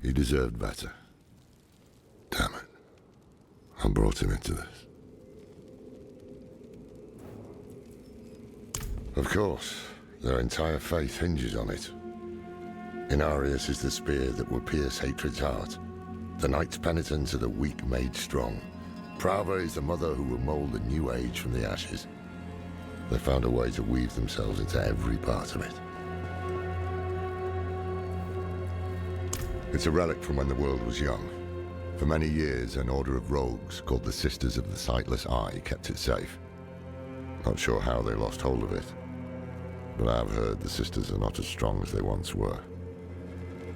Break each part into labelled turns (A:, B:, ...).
A: He deserved better. Damn it. I brought him into this. Of course, their entire faith hinges on it. Inarius is the spear that will pierce hatred's heart. The knight's penitents are the weak made strong. Prava is the mother who will mold a new age from the ashes. They found a way to weave themselves into every part of it. It's a relic from when the world was young. For many years, an order of rogues called the Sisters of the Sightless Eye kept it safe. Not sure how they lost hold of it, but I've heard the Sisters are not as strong as they once were.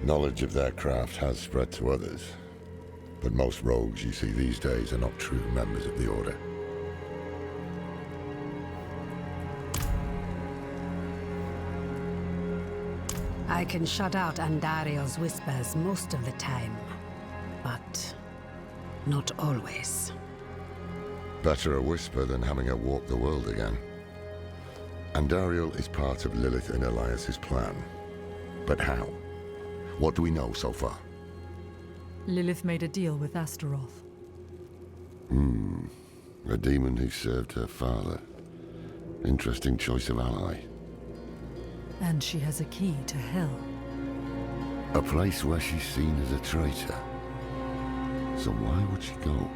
A: Knowledge of their craft has spread to others, but most rogues you see these days are not true members of the Order.
B: I can shut out Andario's whispers most of the time, but not always.
A: Better a whisper than having her walk the world again. Andariel is part of Lilith and Elias's plan. But how? What do we know so far?
C: Lilith made a deal with Astaroth.
A: A demon who served her father. Interesting choice of ally.
C: And she has a key to hell.
A: A place where she's seen as a traitor. So why would she go?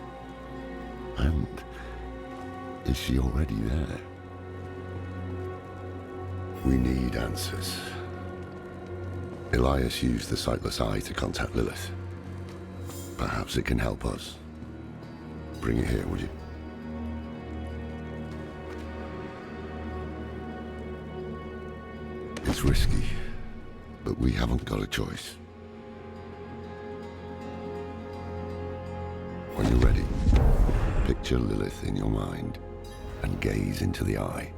A: And is she already there? We need answers. Elias used the Sightless Eye to contact Lilith. Perhaps it can help us. Bring it here, would you? It's risky, but we haven't got a choice. When you're ready, picture Lilith in your mind and gaze into the eye.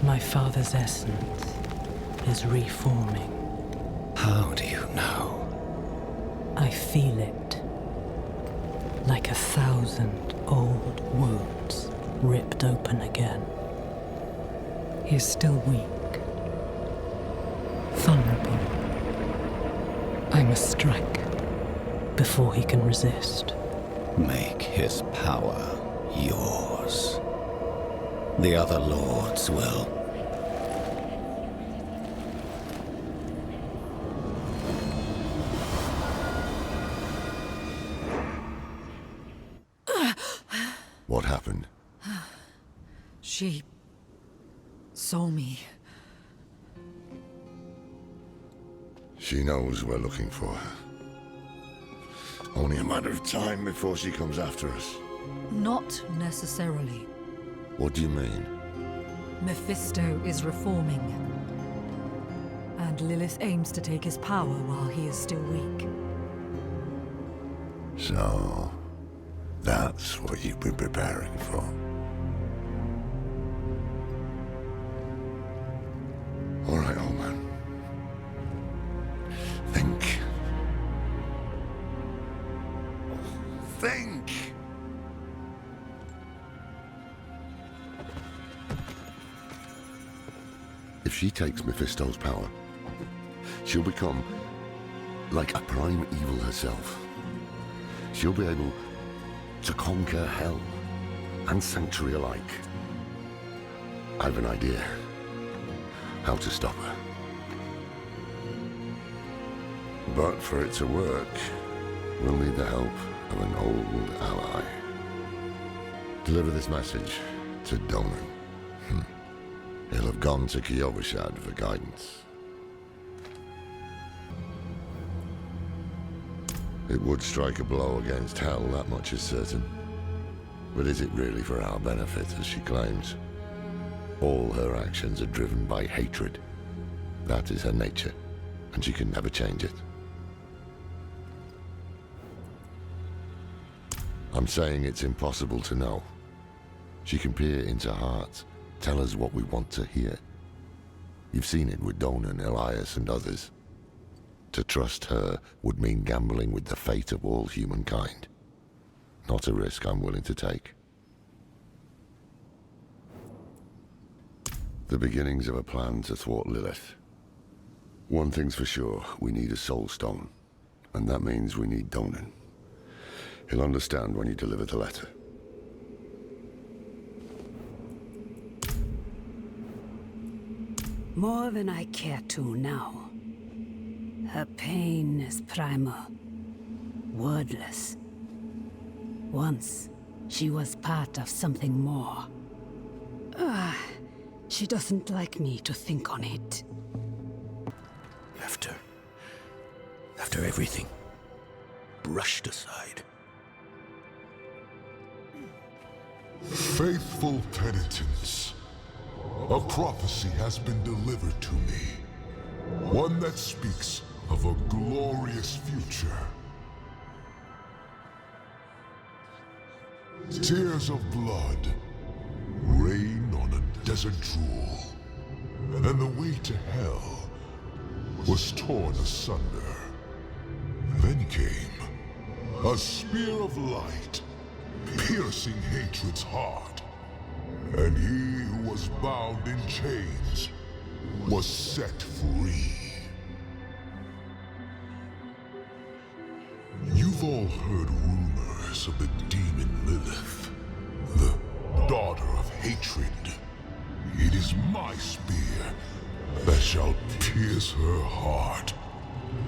D: My father's essence is reforming.
E: How do you know?
D: I feel it. Like 1,000 old wounds ripped open again. He's still weak. Vulnerable. I must strike before he can resist.
E: Make his power yours. The other lords will.
A: What happened?
C: She saw me.
A: She knows we're looking for her. Only a matter of time before she comes after us.
C: Not necessarily.
A: What do you mean?
C: Mephisto is reforming. And Lilith aims to take his power while he is still weak.
A: So, that's what you've been preparing for. All right, old man. Think. Think! If she takes Mephisto's power, she'll become like a prime evil herself. She'll be able to conquer hell and sanctuary alike. I have an idea how to stop her. But for it to work, we'll need the help of an old ally. Deliver this message to Donan. He'll have gone to Kyovashad for guidance. It would strike a blow against hell, that much is certain. But is it really for our benefit, as she claims? All her actions are driven by hatred. That is her nature, and she can never change it. I'm saying it's impossible to know. She can peer into hearts, tell us what we want to hear. You've seen it with Donan, Elias, and others. To trust her would mean gambling with the fate of all humankind. Not a risk I'm willing to take. The beginnings of a plan to thwart Lilith. One thing's for sure, we need a soul stone. And that means we need Donan. He'll understand when you deliver the letter.
B: More than I care to now. Her pain is primal, wordless. Once, she was part of something more. She doesn't like me to think on it.
E: After everything, brushed aside.
F: Faithful penitence. A prophecy has been delivered to me. One that speaks of a glorious future. Tears of blood rain on a desert drool, and the way to hell was torn asunder. Then came a spear of light, piercing hatred's heart, and he who was bound in chains was set free. You've all heard rumors of the demon Lilith, the daughter of hatred. It is my spear that shall pierce her heart.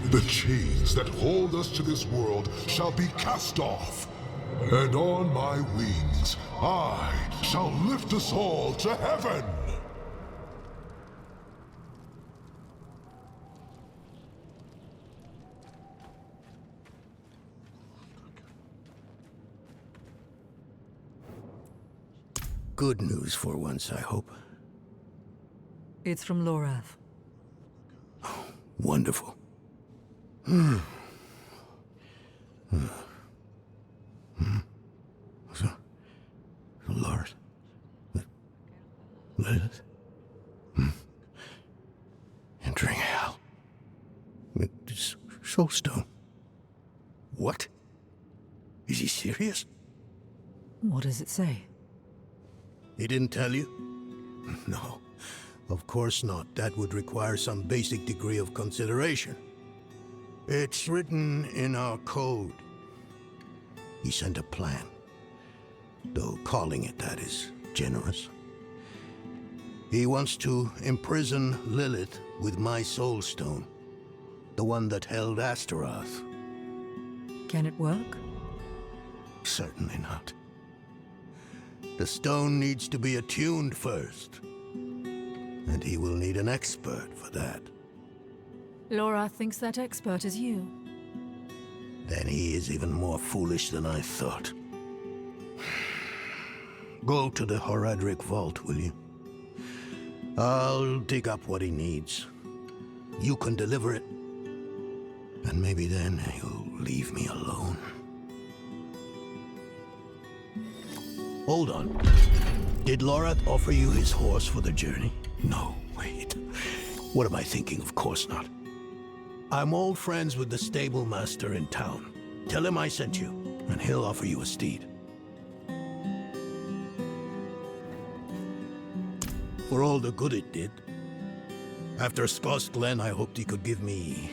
F: The chains that hold us to this world shall be cast off, and on my wings I shall lift us all to heaven!
E: Good news for once, I hope.
C: It's from Lorath.
E: Wonderful. So, Lord, Lilith, entering hell. It's Soulstone. What? Is he serious?
C: What does it say?
G: He didn't tell you? No, of course not. That would require some basic degree of consideration. It's written in our code. He sent a plan, though calling it that is generous. He wants to imprison Lilith with my Soulstone, the one that held Astaroth.
C: Can it work?
G: Certainly not. The stone needs to be attuned first, and he will need an expert for that.
C: Lorath thinks that expert is you.
G: Then he is even more foolish than I thought. Go to the Horadric vault, will you? I'll dig up what he needs. You can deliver it, and maybe then he'll leave me alone. Hold on. Did Lorath offer you his horse for the journey? No, wait. What am I thinking? Of course not. I'm old friends with the stable master in town. Tell him I sent you, and he'll offer you a steed. For all the good it did. After Skoss Glen, I hoped he could give me,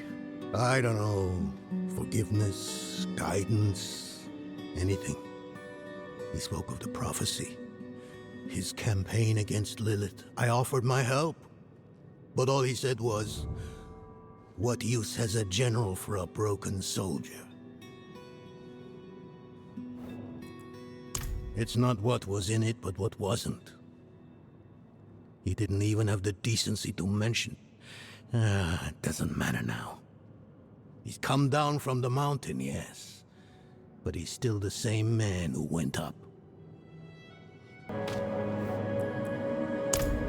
G: I don't know, forgiveness, guidance, anything. He spoke of the prophecy, his campaign against Lilith. I offered my help, but all he said was, "What use has a general for a broken soldier?" It's not what was in it, but what wasn't. He didn't even have the decency to mention. It doesn't matter now. He's come down from the mountain, yes, but he's still the same man who went up.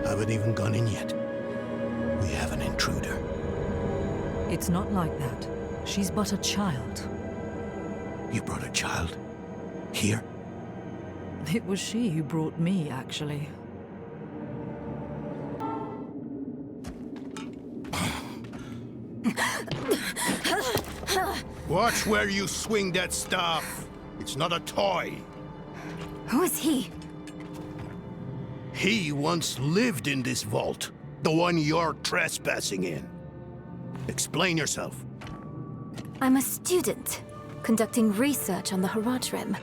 G: Haven't even gone in yet. We have an intruder.
C: It's not like that. She's but a child.
G: You brought a child? Here?
C: It was she who brought me, actually.
G: Watch where you swing that staff. It's not a toy.
H: Who is he?
G: He once lived in this vault. The one you're trespassing in. Explain yourself.
H: I'm a student, conducting research on the Haraj-Rim.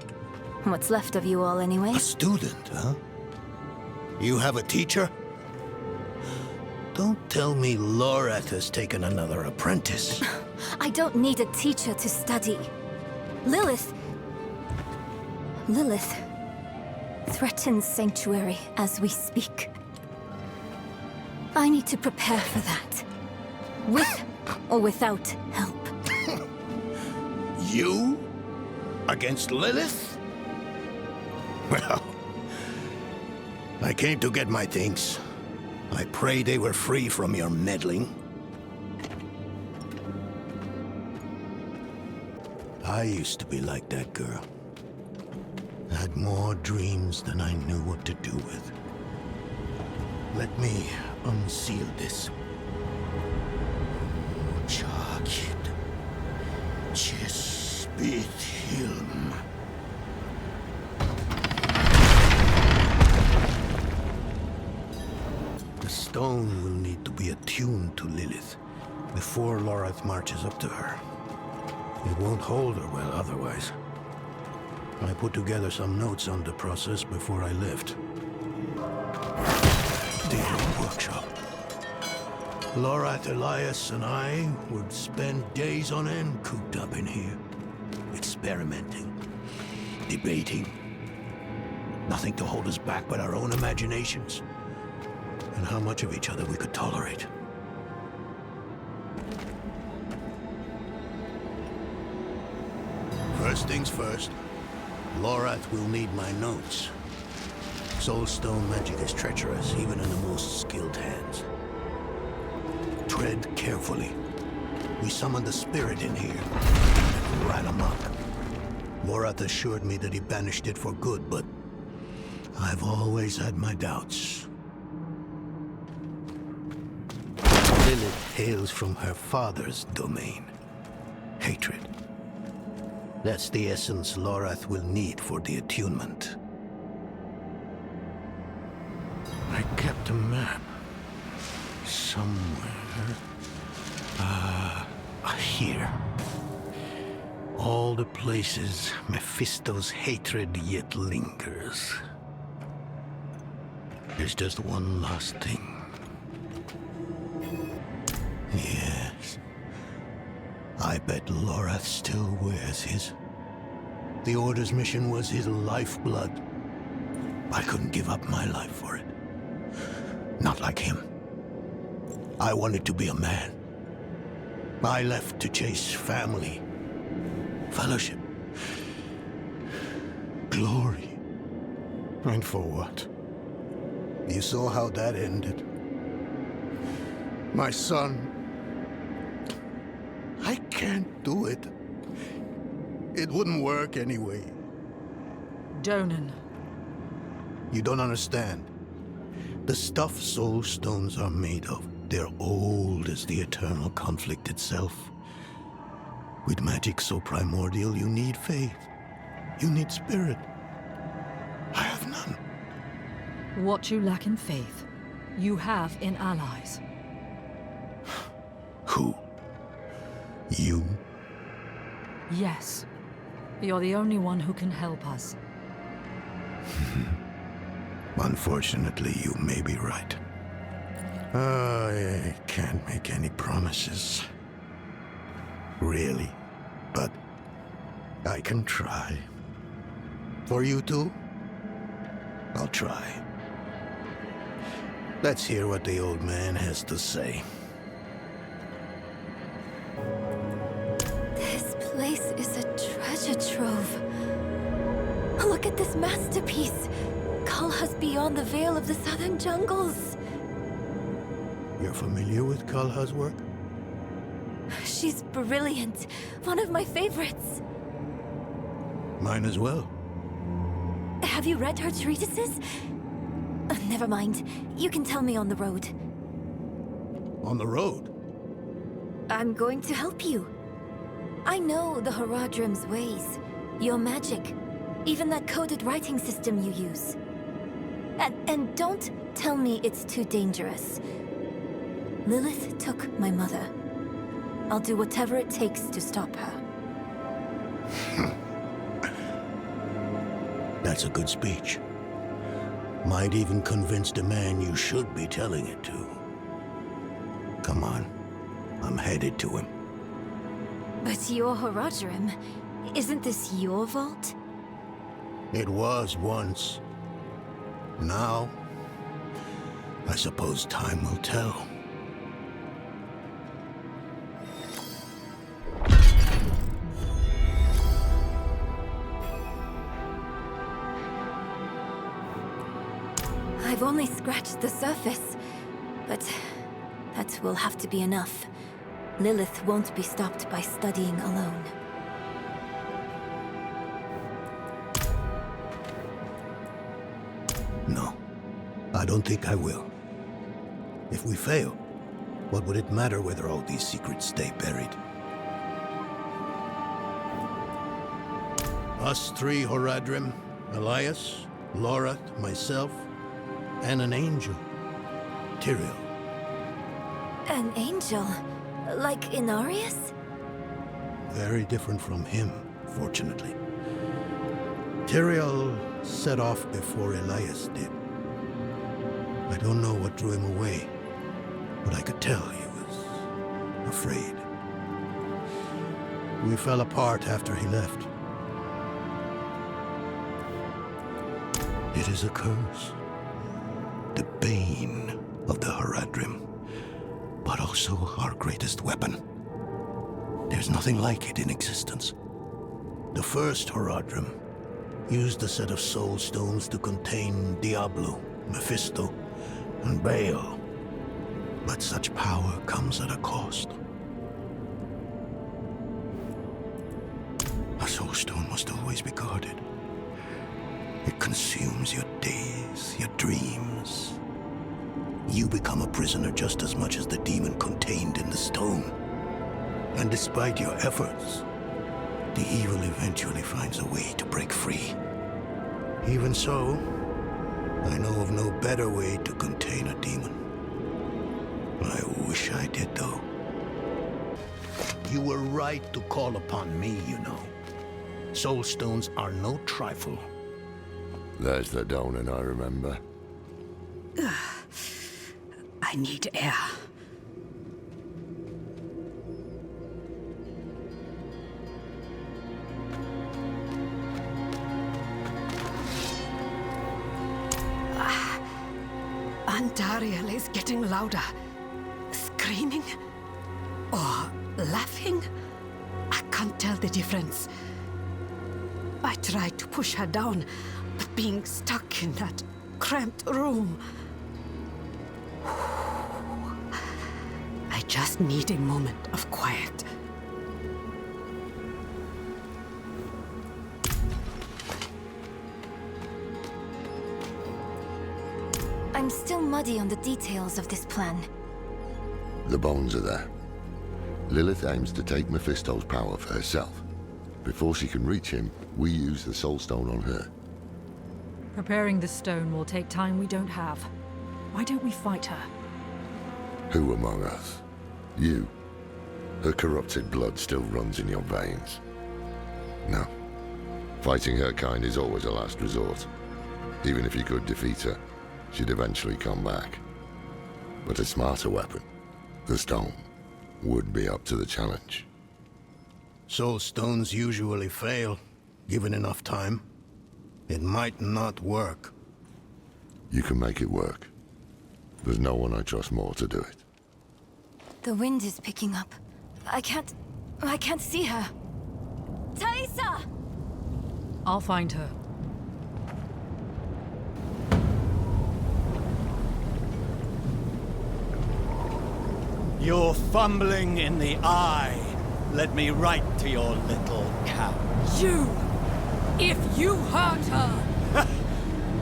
H: What's left of you all, anyway?
G: A student, huh? You have a teacher? Don't tell me Lorath has taken another apprentice.
H: I don't need a teacher to study. Lilith threatens Sanctuary as we speak. I need to prepare for that. With or without help.
G: You? Against Lilith? Well, I came to get my things. I pray they were free from your meddling. I used to be like that girl. Had more dreams than I knew what to do with. Let me unseal this. Chakid. Chespit Hilm. The stone will need to be attuned to Lilith before Lorath marches up to her. It won't hold her well otherwise. I put together some notes on the process before I left. The workshop. Lorath, Elias, and I would spend days on end cooped up in here. Experimenting. Debating. Nothing to hold us back but our own imaginations. And how much of each other we could tolerate. First things first. Lorath will need my notes. Soulstone magic is treacherous, even in the most skilled hands. Tread carefully. We summoned the spirit in here. Ran amok. Lorath assured me that he banished it for good, but I've always had my doubts. Lilith hails from her father's domain. Hatred. That's the essence Lorath will need for the attunement. I kept a map. Somewhere. Here. All the places Mephisto's hatred yet lingers. There's just one last thing. Yes. I bet Lorath still wears his. The Order's mission was his lifeblood. I couldn't give up my life for it. Not like him. I wanted to be a man. I left to chase family, fellowship, glory. And for what? You saw how that ended. My son. I can't do it. It wouldn't work anyway.
C: Donan.
G: You don't understand. The stuff soul stones are made of, they're old as the eternal conflict itself. With magic so primordial, you need faith. You need spirit. I have none.
C: What you lack in faith, you have in allies.
G: Who? You?
C: Yes. You're the only one who can help us.
G: Unfortunately, you may be right. I can't make any promises. Really. But I can try. For you two, I'll try. Let's hear what the old man has to say.
H: This place is a treasure trove. Look at this masterpiece. Kalha's beyond the veil of the southern jungles.
G: You're familiar with Kalha's work?
H: She's brilliant. One of my favorites.
G: Mine as well.
H: Have you read her treatises? Never mind. You can tell me on the road.
G: On the road?
H: I'm going to help you. I know the Horadrim's ways, your magic, even that coded writing system you use. And don't tell me it's too dangerous. Lilith took my mother. I'll do whatever it takes to stop her.
G: That's a good speech. Might even convince the man you should be telling it to. Come on. I'm headed to him.
H: But your Horadrim, isn't this your vault?
G: It was once. Now, I suppose time will tell.
H: I've only scratched the surface, but that will have to be enough. Lilith won't be stopped by studying alone.
G: No, I don't think I will. If we fail, what would it matter whether all these secrets stay buried? Us three Horadrim, Elias, Lorath, myself, and an angel, Tyrael.
H: An angel? Like Inarius?
G: Very different from him, fortunately. Tyrael set off before Elias did. I don't know what drew him away, but I could tell he was afraid. We fell apart after he left. It is a curse. The bane of the Horadrim, but also our greatest weapon. There's nothing like it in existence. The first Horadrim used a set of soul stones to contain Diablo, Mephisto, and Baal. But such power comes at a cost. A soul stone must always be guarded. It consumes your days, your dreams. You become a prisoner just as much as the demon contained in the stone. And despite your efforts, the evil eventually finds a way to break free. Even so, I know of no better way to contain a demon. I wish I did, though. You were right to call upon me, you know. Soul stones are no trifle.
A: There's the donut I remember.
B: I need air. Andariel is getting louder. Screaming? Or laughing? I can't tell the difference. I tried to push her down, but being stuck in that cramped room... I just need a moment of quiet.
H: I'm still muddy on the details of this plan.
A: The bones are there. Lilith aims to take Mephisto's power for herself. Before she can reach him, we use the Soul Stone on her.
C: Preparing the stone will take time we don't have. Why don't we fight her?
A: Who among us? You. Her corrupted blood still runs in your veins. No. Fighting her kind is always a last resort. Even if you could defeat her, she'd eventually come back. But a smarter weapon, the stone, would be up to the challenge.
G: Soul stones usually fail, given enough time. It might not work.
A: You can make it work. There's no one I trust more to do it.
H: The wind is picking up. I can't see her. Thaisa!
C: I'll find her.
I: You're fumbling in the eye. Let me write to your little couch.
C: You! If you hurt her!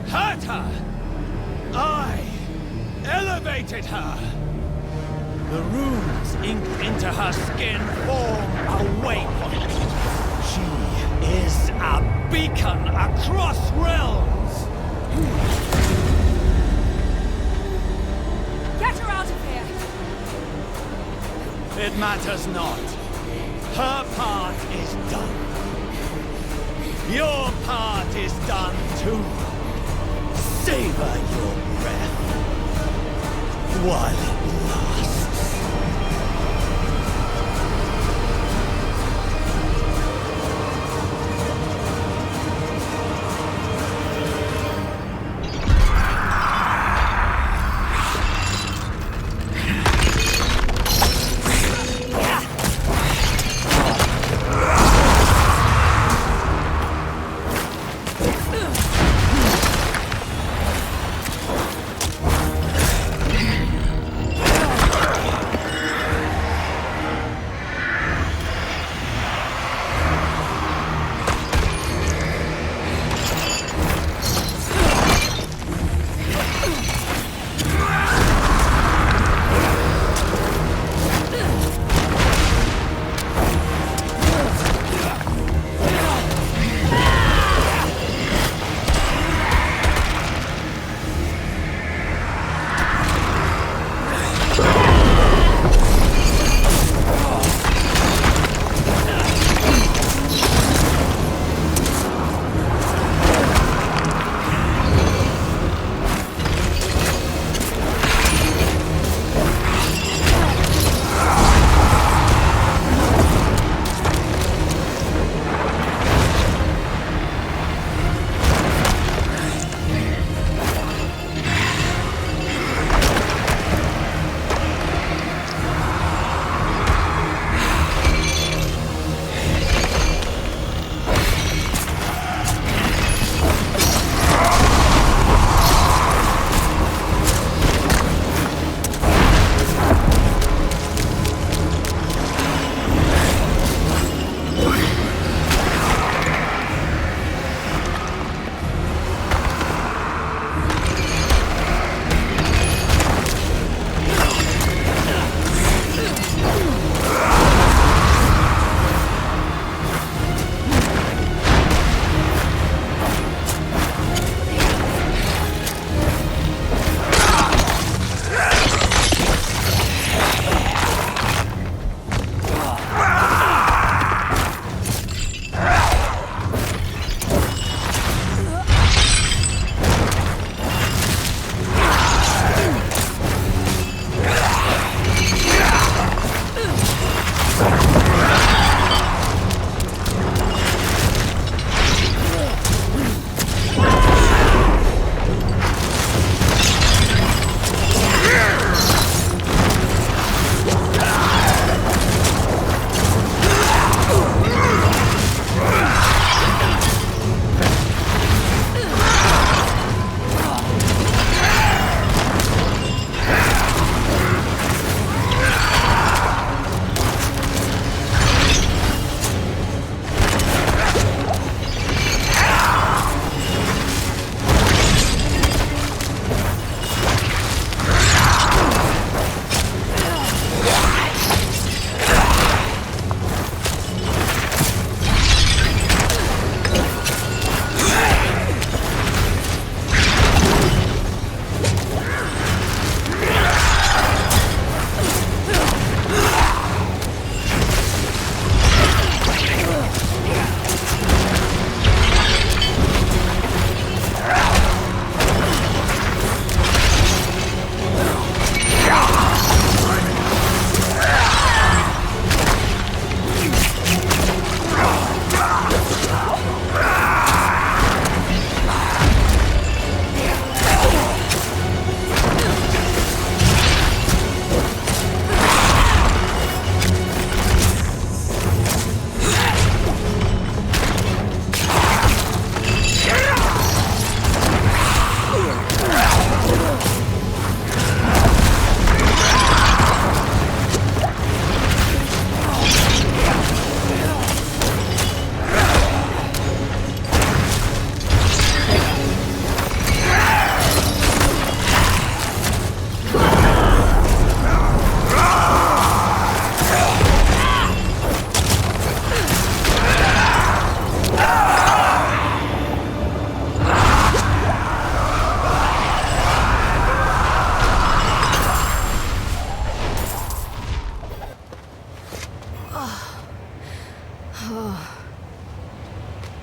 I: hurt her. I elevated her. The runes inked into her skin form a waypoint. She is a beacon across realms.
H: Get her out of here!
I: It matters not. Her part is done. Your part is done too. Savor your breath while it lasts.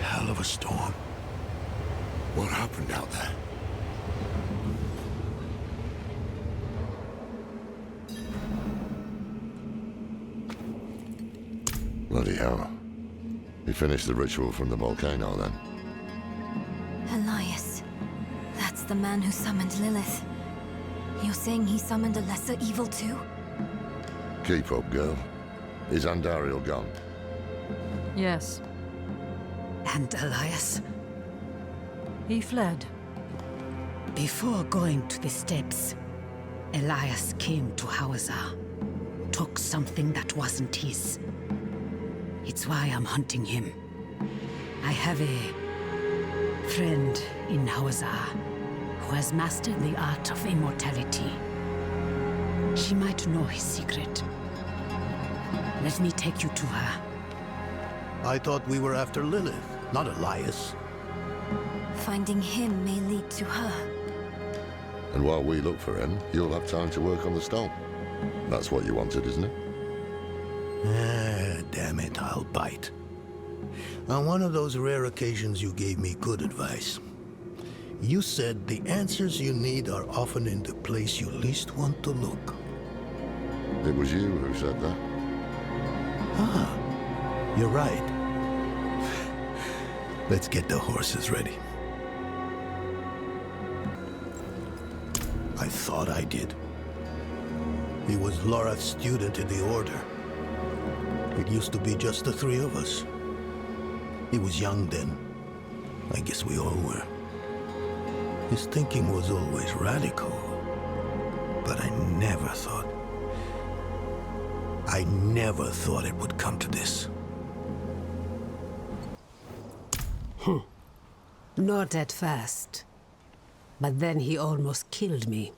G: Hell of a storm.
A: What happened out there? Bloody hell. You finished the ritual from the volcano, then?
H: Elias. That's the man who summoned Lilith. You're saying he summoned a lesser evil too?
A: Keep up, girl. Is Andariel gone?
C: Yes,
B: And Elias,
C: he fled.
B: before going to the steps, Elias came to Hawazar, took something that wasn't his. It's why I'm hunting him. I have a friend in Hawazar who has mastered the art of immortality. She might know his secret. Let me take you to her.
G: I thought we were after Lilith, not Elias.
H: Finding him may lead to her.
A: And while we look for him, you'll have time to work on the stone. That's what you wanted, isn't it?
G: Damn it, I'll bite. On one of those rare occasions you gave me good advice. You said the answers you need are often in the place you least want to look.
A: It was you who said that.
G: You're right. Let's get the horses ready. I thought I did. He was Lorath's student in the Order. It used to be just the three of us. He was young then. I guess we all were. His thinking was always radical. But I never thought it would come to this.
B: Not at first. But then he almost killed me.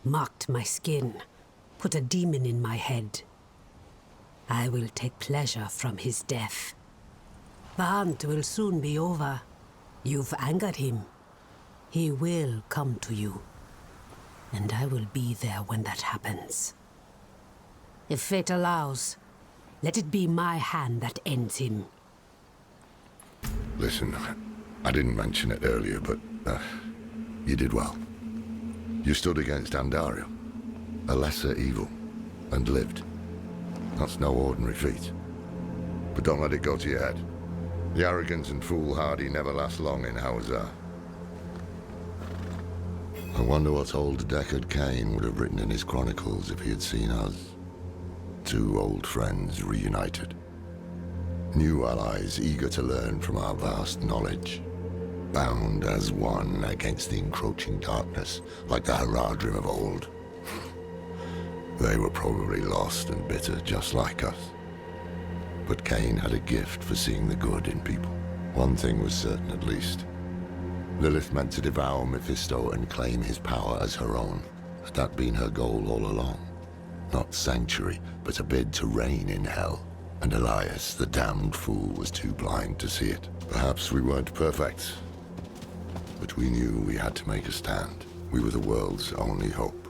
B: Marked my skin. Put a demon in my head. I will take pleasure from his death. The hunt will soon be over. You've angered him. He will come to you. And I will be there when that happens. If fate allows, let it be my hand that ends him.
A: Listen, I didn't mention it earlier, but you did well. You stood against Andariel, a lesser evil, and lived. That's no ordinary feat. But don't let it go to your head. The arrogance and foolhardy never last long in Hawazar. I wonder what old Deckard Cain would have written in his chronicles if he had seen us. Two old friends reunited. New allies eager to learn from our vast knowledge. Bound as one against the encroaching darkness, like the Haradrim of old. They were probably lost and bitter, just like us. But Cain had a gift for seeing the good in people. One thing was certain, at least. Lilith meant to devour Mephisto and claim his power as her own. Had that been her goal all along? Not sanctuary, but a bid to reign in hell. And Elias, the damned fool, was too blind to see it. Perhaps we weren't perfect, but we knew we had to make a stand. We were the world's only hope.